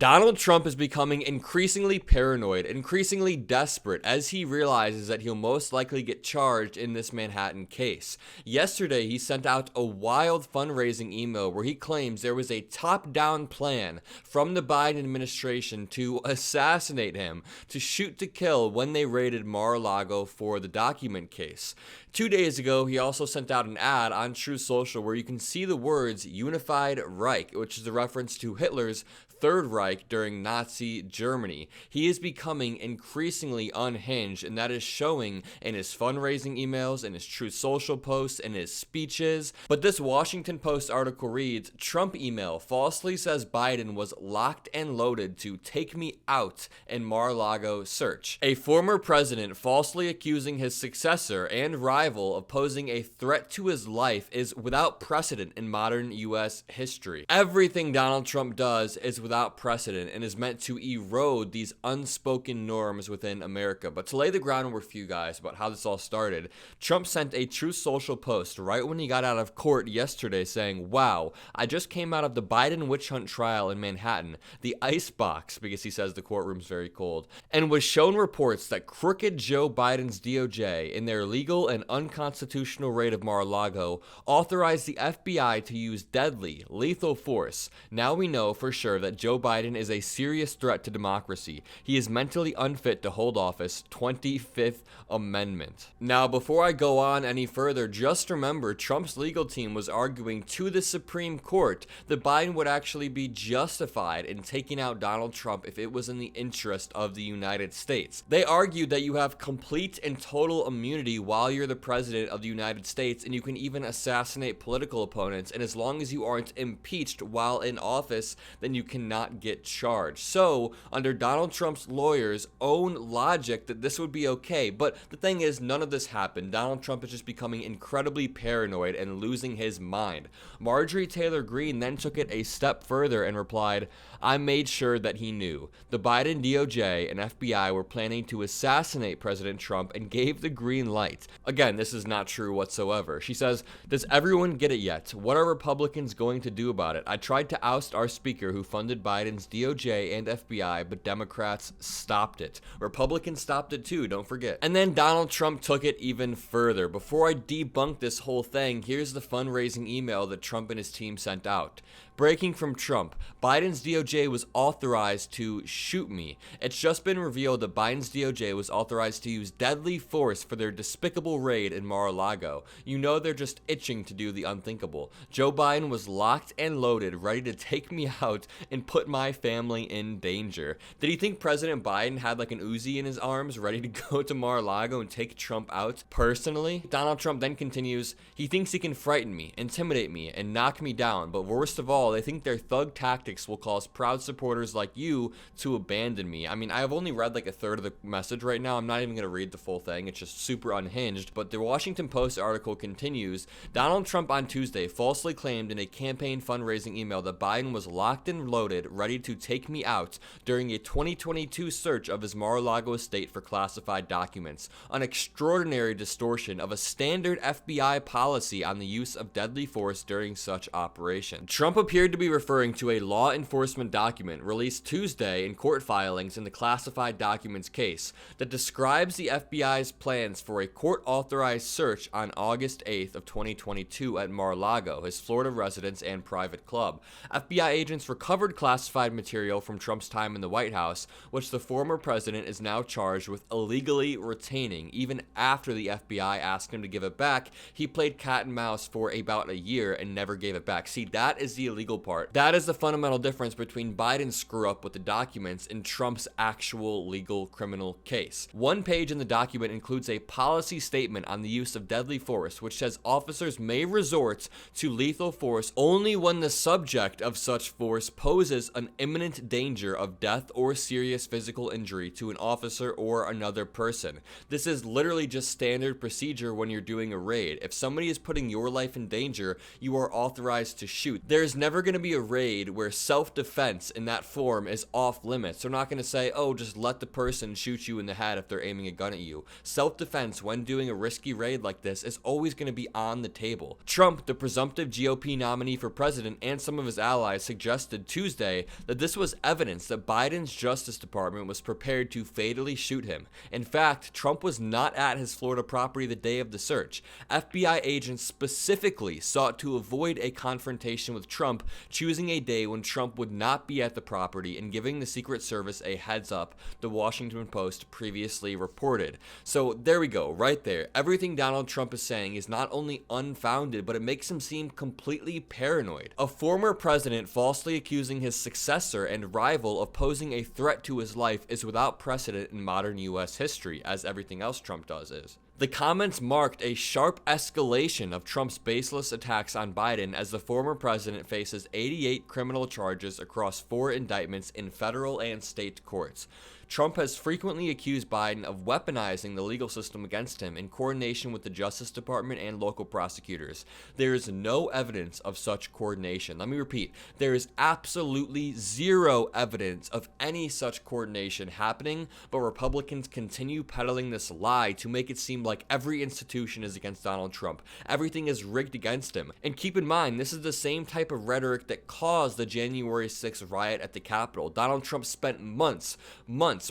Donald Trump is becoming increasingly paranoid, increasingly desperate as he realizes that he'll most likely get charged in this Manhattan case. Yesterday, he sent out a wild fundraising email where he claims there was a top-down plan from the Biden administration to assassinate him, to shoot to kill when they raided Mar-a-Lago for the document case. 2 days ago, he also sent out an ad on Truth Social where you can see the words Unified Reich, which is a reference to Hitler's Third Reich during Nazi Germany. He is becoming increasingly unhinged, and that is showing in his fundraising emails, in his Truth Social posts, in his speeches. But this Washington Post article reads, Trump email falsely says Biden was locked and loaded to take me out in Mar-a-Lago search. A former president falsely accusing his successor and rival of posing a threat to his life is without precedent in modern U.S. history. Everything Donald Trump does is without precedent and is meant to erode these unspoken norms within America. But to lay the groundwork for you guys about how this all started, Trump sent a Truth Social post right when he got out of court yesterday saying, wow, I just came out of the Biden witch hunt trial in Manhattan, the ice box, because he says the courtroom's very cold, and was shown reports that crooked Joe Biden's DOJ, in their illegal and unconstitutional raid of Mar-a-Lago, authorized the FBI to use deadly, lethal force. Now we know for sure that Joe Biden is a serious threat to democracy. He is mentally unfit to hold office. 25th Amendment. Now, before I go on any further, just remember Trump's legal team was arguing to the Supreme Court that Biden would actually be justified in taking out Donald Trump if it was in the interest of the United States. They argued that you have complete and total immunity while you're the president of the United States, and you can even assassinate political opponents, and as long as you aren't impeached while in office, then you cannot get charged. So, under Donald Trump's lawyers' own logic, that this would be okay. But the thing is, none of this happened. Donald Trump is just becoming incredibly paranoid and losing his mind. Marjorie Taylor Greene then took it a step further and replied, I made sure that he knew. The Biden DOJ and FBI were planning to assassinate President Trump and gave the green light. Again, this is not true whatsoever. She says, does everyone get it yet? What are Republicans going to do about it? I tried to oust our speaker who funded Biden's DOJ and FBI, but Democrats stopped it. Republicans stopped it too, don't forget. And then Donald Trump took it even further. Before I debunk this whole thing, here's the fundraising email that Trump and his team sent out. Breaking from Trump, Biden's DOJ was authorized to shoot me. It's just been revealed that Biden's DOJ was authorized to use deadly force for their despicable raid in Mar-a-Lago. You know they're just itching to do the unthinkable. Joe Biden was locked and loaded, ready to take me out and put my family in danger. Did he think President Biden had like an Uzi in his arms, ready to go to Mar-a-Lago and take Trump out personally? Donald Trump then continues, he thinks he can frighten me, intimidate me, and knock me down, but worst of all, they think their thug tactics will cause proud supporters like you to abandon me. I mean, I've only read like a third of the message right now. I'm not even going to read the full thing. It's just super unhinged. But the Washington Post article continues, Donald Trump on Tuesday falsely claimed in a campaign fundraising email that Biden was locked and loaded, ready to take me out during a 2022 search of his Mar-a-Lago estate for classified documents. An extraordinary distortion of a standard FBI policy on the use of deadly force during such operation. Trump appeared to be referring to a law enforcement document released Tuesday in court filings in the classified documents case that describes the FBI's plans for a court-authorized search on August 8th of 2022 at Mar-a-Lago, his Florida residence and private club. FBI agents recovered classified material from Trump's time in the White House, which the former president is now charged with illegally retaining. Even after the FBI asked him to give it back, he played cat and mouse for about a year and never gave it back. See, that is the illegal part. That is the fundamental difference between Biden's screw up with the documents and Trump's actual legal criminal case. One page in the document includes a policy statement on the use of deadly force, which says officers may resort to lethal force only when the subject of such force poses an imminent danger of death or serious physical injury to an officer or another person. This is literally just standard procedure when you're doing a raid. If somebody is putting your life in danger, you are authorized to shoot. There's never never going to be a raid where self-defense in that form is off limits. They're not going to say, oh, just let the person shoot you in the head if they're aiming a gun at you. Self-defense when doing a risky raid like this is always going to be on the table. Trump, the presumptive GOP nominee for president, and some of his allies suggested Tuesday that this was evidence that Biden's Justice Department was prepared to fatally shoot him. In fact, Trump was not at his Florida property the day of the search. FBI agents specifically sought to avoid a confrontation with Trump, choosing a day when Trump would not be at the property and giving the Secret Service a heads up, the Washington Post previously reported. So there we go, right there. Everything Donald Trump is saying is not only unfounded, but it makes him seem completely paranoid. A former president falsely accusing his successor and rival of posing a threat to his life is without precedent in modern US history, as everything else Trump does is. The comments marked a sharp escalation of Trump's baseless attacks on Biden as the former president faces 88 criminal charges across 4 indictments in federal and state courts. Trump has frequently accused Biden of weaponizing the legal system against him in coordination with the Justice Department and local prosecutors. There is no evidence of such coordination. Let me repeat, there is absolutely zero evidence of any such coordination happening, but Republicans continue peddling this lie to make it seem like every institution is against Donald Trump. Everything is rigged against him. And keep in mind, this is the same type of rhetoric that caused the January 6th riot at the Capitol. Donald Trump spent months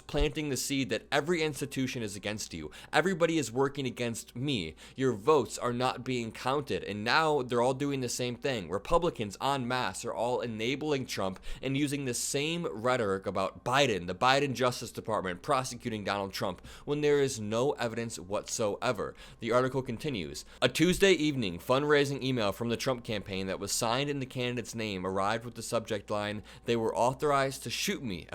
planting the seed that every institution is against you. Everybody is working against me. Your votes are not being counted. And now they're all doing the same thing. Republicans en masse are all enabling Trump and using the same rhetoric about Biden, the Biden Justice Department prosecuting Donald Trump when there is no evidence whatsoever. The article continues. A Tuesday evening fundraising email from the Trump campaign that was signed in the candidate's name arrived with the subject line, "They were authorized to shoot me!"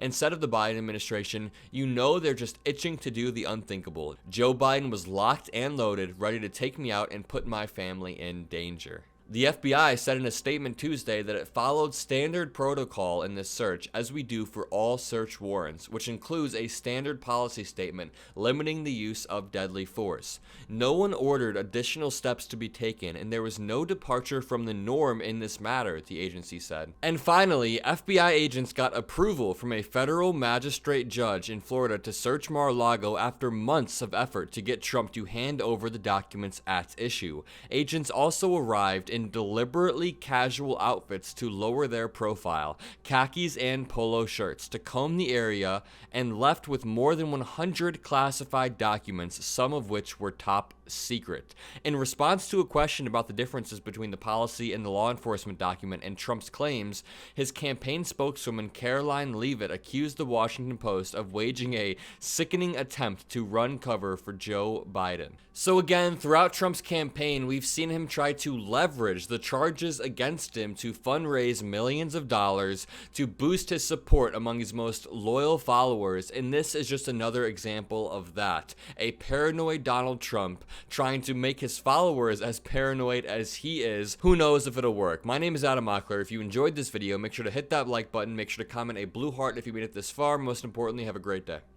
And said of the Biden administration, "You know they're just itching to do the unthinkable. Joe Biden was locked and loaded, ready to take me out and put my family in danger." The FBI said in a statement Tuesday that it followed standard protocol in this search, as we do for all search warrants, which includes a standard policy statement limiting the use of deadly force. No one ordered additional steps to be taken, and there was no departure from the norm in this matter, the agency said. And finally, FBI agents got approval from a federal magistrate judge in Florida to search Mar-a-Lago after months of effort to get Trump to hand over the documents at issue. Agents also arrived in deliberately casual outfits to lower their profile, khakis and polo shirts, to comb the area, and left with more than 100 classified documents, some of which were top secret. In response to a question about the differences between the policy and the law enforcement document and Trump's claims, his campaign spokeswoman Caroline Leavitt accused the Washington Post of waging a sickening attempt to run cover for Joe Biden. So again, throughout Trump's campaign, we've seen him try to leverage the charges against him to fundraise millions of dollars to boost his support among his most loyal followers, and this is just another example of that. A paranoid Donald Trump trying to make his followers as paranoid as he is. Who knows if it'll work? My name is Mockler. If you enjoyed this video, make sure to hit that like button, make sure to comment a blue heart if you made it this far. Most importantly, have a great day.